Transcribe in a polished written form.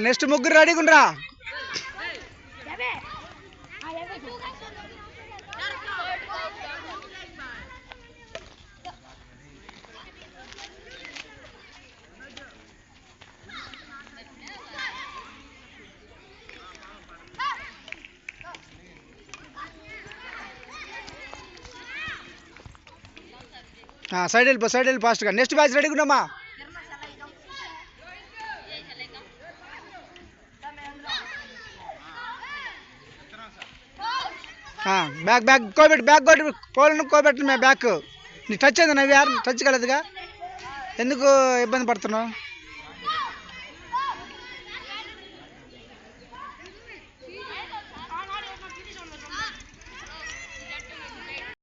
Next ముగ్గురు రెడీగా ఉండరా. సైడ్ వెళ్ళి ఫాస్ట్గా. నెక్స్ట్ బ్యాచ్ రెడీగా ఉండమ్మా. బ్యాగ్ కోబెట్టు, కోళ్ళను కోబెట్టు. బ్యాగ్ నీ టచ్ అయింది, నవ్వు యారు టచ్ కలదుగా, ఎందుకు ఇబ్బంది పడుతున్నావు?